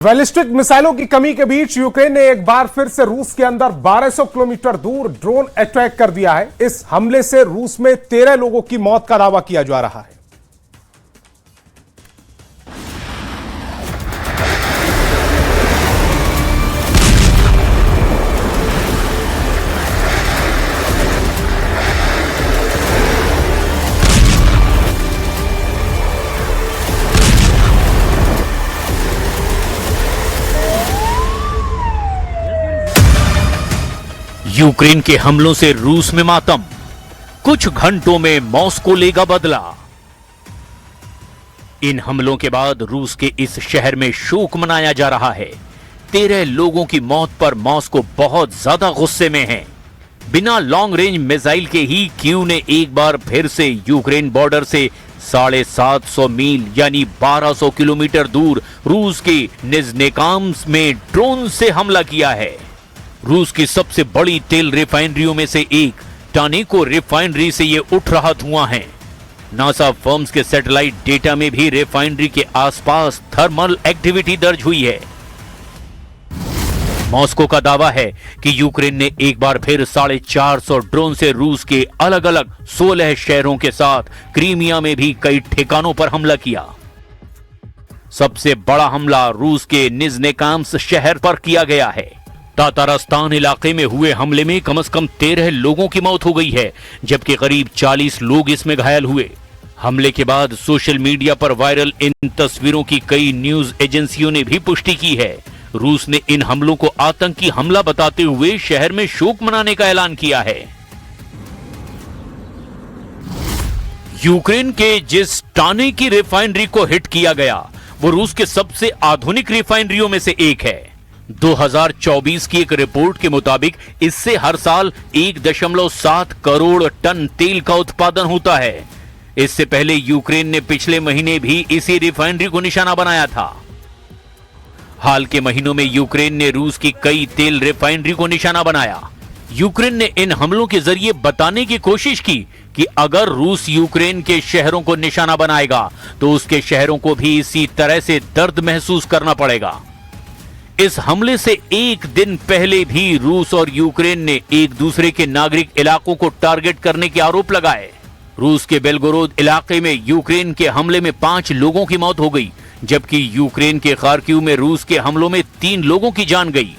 Ballistic मिसाइलों की कमी के बीच यूक्रेन ने एक बार फिर से रूस के अंदर 1200 किलोमीटर दूर ड्रोन अटैक कर दिया है। इस हमले से रूस में 13 लोगों की मौत का दावा किया जा रहा है। यूक्रेन के हमलों से रूस में मातम, कुछ घंटों में मॉस्को लेगा बदला। इन हमलों के बाद रूस के इस शहर में शोक मनाया जा रहा है। 13 लोगों की मौत पर मॉस्को बहुत ज्यादा गुस्से में है। बिना लॉन्ग रेंज मिसाइल के ही कीव ने एक बार फिर से यूक्रेन बॉर्डर से 750 मील यानी 1200 किलोमीटर दूर रूस के निज़्नेकाम्स में ड्रोन से हमला किया है। रूस की सबसे बड़ी तेल रिफाइनरियों में से एक टानेको रिफाइनरी से ये उठ रहा धुआं है। नासा फर्म्स के सैटेलाइट डेटा में भी रिफाइनरी के आसपास थर्मल एक्टिविटी दर्ज हुई है। मॉस्को का दावा है कि यूक्रेन ने एक बार फिर 450 ड्रोन से रूस के अलग अलग 16 शहरों के साथ क्रीमिया में भी कई ठिकानों पर हमला किया। सबसे बड़ा हमला रूस के निज़्नेकाम्स शहर पर किया गया है। तातारस्तान इलाके में हुए हमले में कम से कम 13 लोगों की मौत हो गई है, जबकि करीब 40 लोग इसमें घायल हुए। हमले के बाद सोशल मीडिया पर वायरल इन तस्वीरों की कई न्यूज एजेंसियों ने भी पुष्टि की है। रूस ने इन हमलों को आतंकी हमला बताते हुए शहर में शोक मनाने का ऐलान किया है। यूक्रेन के जिस टाने की रिफाइनरी को हिट किया गया वो रूस के सबसे आधुनिक रिफाइनरियों में से एक है। 2024 की एक रिपोर्ट के मुताबिक इससे हर साल 1.7 करोड़ टन तेल का उत्पादन होता है। इससे पहले यूक्रेन ने पिछले महीने भी इसी रिफाइनरी को निशाना बनाया था। हाल के महीनों में यूक्रेन ने रूस की कई तेल रिफाइनरी को निशाना बनाया। यूक्रेन ने इन हमलों के जरिए बताने की कोशिश की कि अगर रूस यूक्रेन के शहरों को निशाना बनाएगा तो उसके शहरों को भी इसी तरह से दर्द महसूस करना पड़ेगा। इस हमले से एक दिन पहले भी रूस और यूक्रेन ने एक दूसरे के नागरिक इलाकों को टारगेट करने के आरोप लगाए। रूस के बेलगोरोद इलाके में यूक्रेन के हमले में 5 लोगों की मौत हो गई, जबकि यूक्रेन के खार्किव में रूस के हमलों में 3 लोगों की जान गई।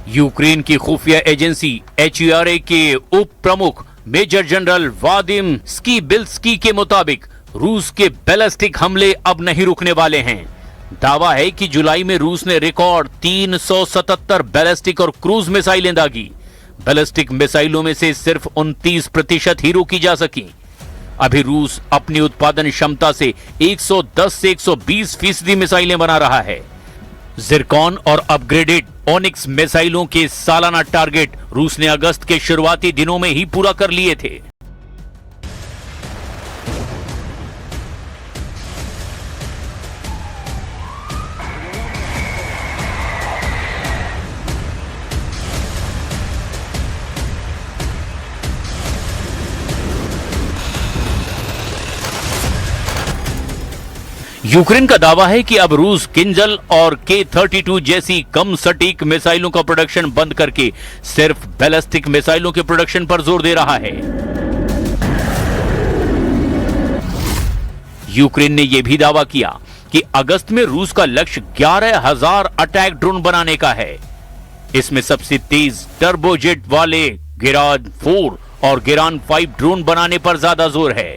यूक्रेन की खुफिया एजेंसी HERA के उप प्रमुख मेजर जनरल वादिम स्कीबिल्स्की के मुताबिक रूस के बैलिस्टिक हमले अब नहीं रुकने वाले हैं। दावा है कि जुलाई में रूस ने रिकॉर्ड 377 बैलिस्टिक और क्रूज मिसाइलें दागी। बैलिस्टिक मिसाइलों में से सिर्फ 29% ही रोकी जा सकी। अभी रूस अपनी उत्पादन क्षमता से 110 से 120% मिसाइलें बना रहा है। जिरकॉन और अपग्रेडेड ओनिक्स मिसाइलों के सालाना टारगेट रूस ने अगस्त के शुरुआती दिनों में ही पूरा कर लिए थे। यूक्रेन का दावा है कि अब रूस किंजल और K-32 जैसी कम सटीक मिसाइलों का प्रोडक्शन बंद करके सिर्फ बैलिस्टिक मिसाइलों के प्रोडक्शन पर जोर दे रहा है। यूक्रेन ने यह भी दावा किया कि अगस्त में रूस का लक्ष्य 11,000 अटैक ड्रोन बनाने का है। इसमें सबसे तेज टर्बोजेट वाले गिरान 4 और गिरान 5 ड्रोन बनाने पर ज्यादा जोर है।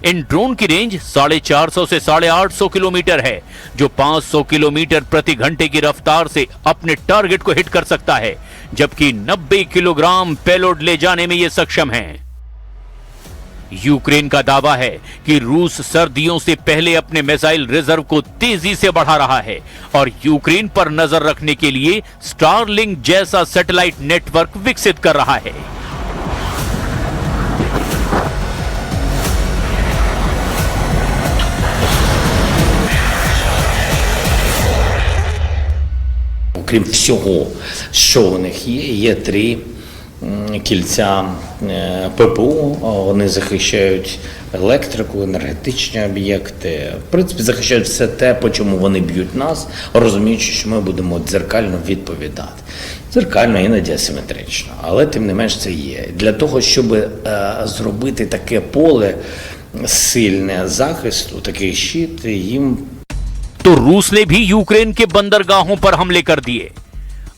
इन ड्रोन की रेंज 450 से 850 किलोमीटर है, जो 500 किलोमीटर प्रति घंटे की रफ्तार से अपने टारगेट को हिट कर सकता है, जबकि 90 किलोग्राम पेलोड ले जाने में यह सक्षम है। यूक्रेन का दावा है कि रूस सर्दियों से पहले अपने मिसाइल रिजर्व को तेजी से बढ़ा रहा है और यूक्रेन पर नजर रखने के लिए स्टारलिंक जैसा सैटेलाइट नेटवर्क विकसित कर रहा है। Крім всього, що у них є 3 кільця ППО, вони захищають електрику, енергетичні об'єкти. В принципі, захищають все те, по чому вони б'ють нас, розуміючи, що ми будемо дзеркально відповідати. Дзеркально, іноді асиметрично, але тим не менш це є. Для того, щоб зробити таке поле сильне захисту, такий щит, їм तो रूस ने भी यूक्रेन के बंदरगाहों पर हमले कर दिए।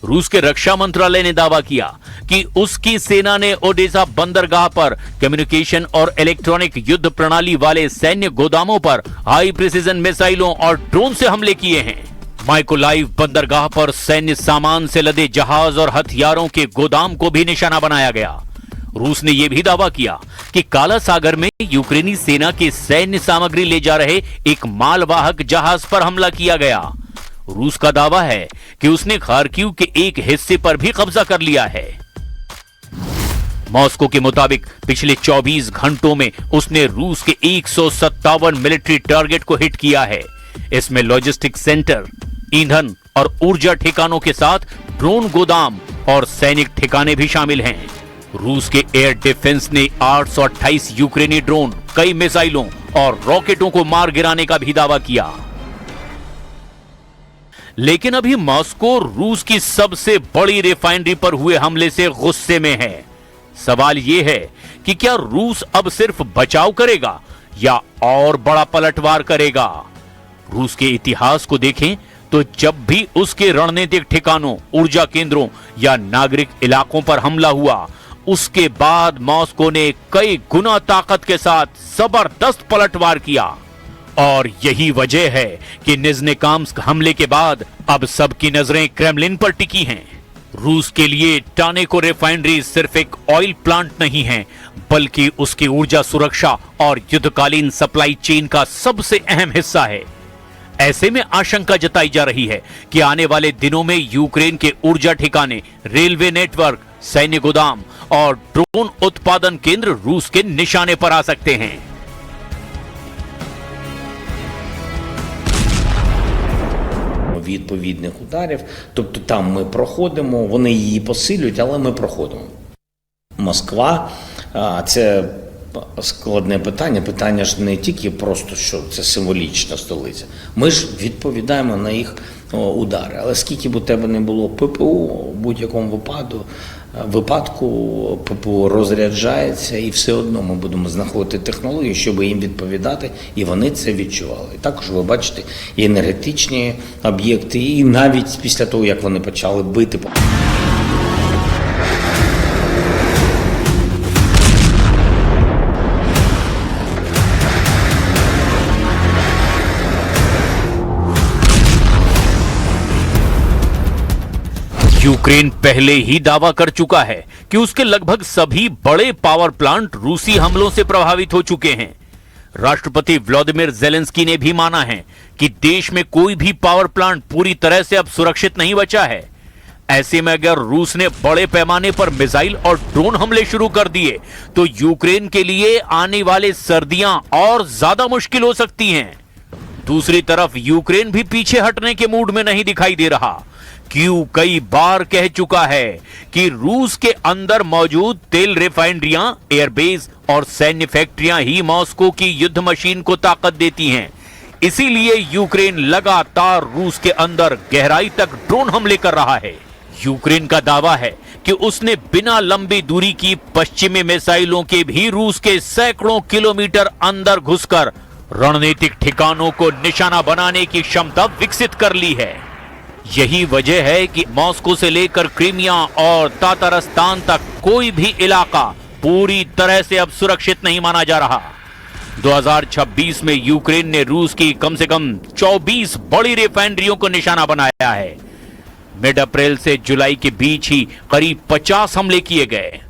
रूस के रक्षा मंत्रालय ने दावा किया कि उसकी सेना ने ओडेसा बंदरगाह पर कम्युनिकेशन और इलेक्ट्रॉनिक युद्ध प्रणाली वाले सैन्य गोदामों पर हाई प्रिसीजन मिसाइलों और ड्रोन से हमले किए हैं। माइकोलाइव बंदरगाह पर सैन्य सामान से लदे जहाज और हथियारों के गोदाम को भी निशाना बनाया गया। रूस ने यह भी दावा किया कि काला सागर में यूक्रेनी सेना के सैन्य सामग्री ले जा रहे एक मालवाहक जहाज पर हमला किया गया। रूस का दावा है कि उसने खार्किव के एक हिस्से पर भी कब्जा कर लिया है। मॉस्को के मुताबिक पिछले 24 घंटों में उसने रूस के 157 मिलिट्री टारगेट को हिट किया है। इसमें लॉजिस्टिक सेंटर, ईंधन और ऊर्जा ठिकानों के साथ ड्रोन गोदाम और सैनिक ठिकाने भी शामिल हैं। रूस के एयर डिफेंस ने 828 यूक्रेनी ड्रोन, कई मिसाइलों और रॉकेटों को मार गिराने का भी दावा किया। लेकिन अभी मॉस्को रूस की सबसे बड़ी रिफाइनरी पर हुए हमले से गुस्से में है। सवाल यह है कि क्या रूस अब सिर्फ बचाव करेगा या और बड़ा पलटवार करेगा? रूस के इतिहास को देखें तो जब भी उसके रणनीतिक ठिकानों, ऊर्जा केंद्रों या नागरिक इलाकों पर हमला हुआ, उसके बाद मॉस्को ने कई गुना ताकत के साथ जबरदस्त पलटवार किया। और यही वजह है कि निज़्नेकाम्स्क हमले के बाद अब सबकी नजरें क्रेमलिन पर टिकी हैं। रूस के लिए टानेको रिफाइनरी सिर्फ एक ऑयल प्लांट नहीं है, बल्कि उसकी ऊर्जा सुरक्षा और युद्धकालीन सप्लाई चेन का सबसे अहम हिस्सा है। ऐसे में आशंका जताई जा रही है कि आने वाले दिनों में यूक्रेन के ऊर्जा ठिकाने, रेलवे नेटवर्क, सैन्य गोदाम और ड्रोन उत्पादन केंद्र रूस के निशाने पर आ सकते हैं। відповідних ударів, тобто там ми проходимо, вони її посилюють, але ми проходимо. Москва – це складне питання, питання ж не тільки просто, що це символічна столиця. Ми ж відповідаємо на їх удари, але скільки б у тебе не було ППО, в будь-якому випадку ППО розряджається, і все одно ми будемо знаходити технології, щоб їм відповідати, і вони це відчували. І також ви бачите і енергетичні об'єкти, і навіть після того, як вони почали бити. यूक्रेन पहले ही दावा कर चुका है कि उसके लगभग सभी बड़े पावर प्लांट रूसी हमलों से प्रभावित हो चुके हैं। राष्ट्रपति व्लादिमीर ज़ेलेंस्की ने भी माना है कि देश में कोई भी पावर प्लांट पूरी तरह से अब सुरक्षित नहीं बचा है। ऐसे में अगर रूस ने बड़े पैमाने पर मिसाइल और ड्रोन हमले शुरू कर दिए तो यूक्रेन के लिए आने वाले सर्दियां और ज्यादा मुश्किल हो सकती हैं। दूसरी तरफ यूक्रेन भी पीछे हटने के मूड में नहीं दिखाई दे रहा। कीव कई बार कह चुका है कि रूस के अंदर मौजूद तेल रिफाइनरियां, एयरबेस और सैन्य फैक्ट्रियां ही मॉस्को की युद्ध मशीन को ताकत देती हैं। इसीलिए यूक्रेन लगातार रूस के अंदर गहराई तक ड्रोन हमले कर रहा है। यूक्रेन का दावा है कि उसने बिना लंबी दूरी की पश्चिमी मिसाइलों के भी रूस के सैकड़ों किलोमीटर अंदर घुसकर रणनीतिक ठिकानों को निशाना बनाने की क्षमता विकसित कर ली है। यही वजह है कि मॉस्को से लेकर क्रीमिया और तातारस्तान तक कोई भी इलाका पूरी तरह से अब सुरक्षित नहीं माना जा रहा। 2026 में यूक्रेन ने रूस की कम से कम 24 बड़ी रिफाइनरियों को निशाना बनाया है। मिड अप्रैल से जुलाई के बीच ही करीब 50 हमले किए गए।